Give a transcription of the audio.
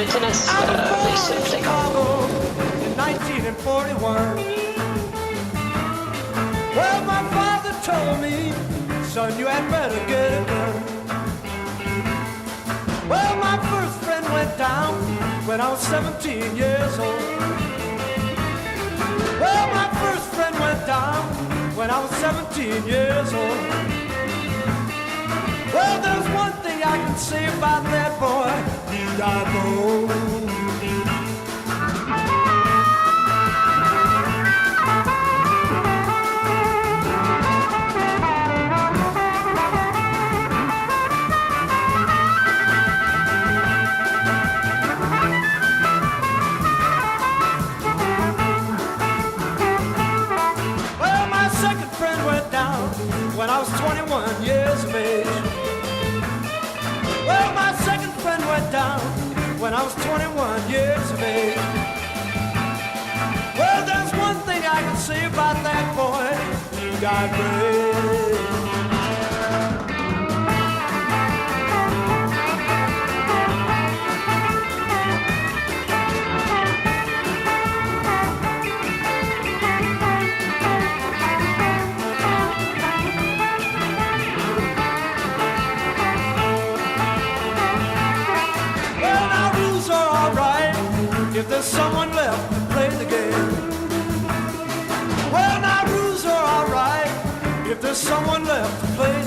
Tennis race Chicago in 1941. Well, my father told me, son, you had better get it done. Well, my first friend went down when I was 17 years old. Well, my first friend went down when I was 17 years old. Well, there's one thing I can say about that boy, he died old. When I was 21 years of age. Well, my second friend went down when I was 21 years of age. Well, there's one thing I can say about that boy, he got brave. If there's someone left to play the game. Well, now rules are alright if there's someone left to play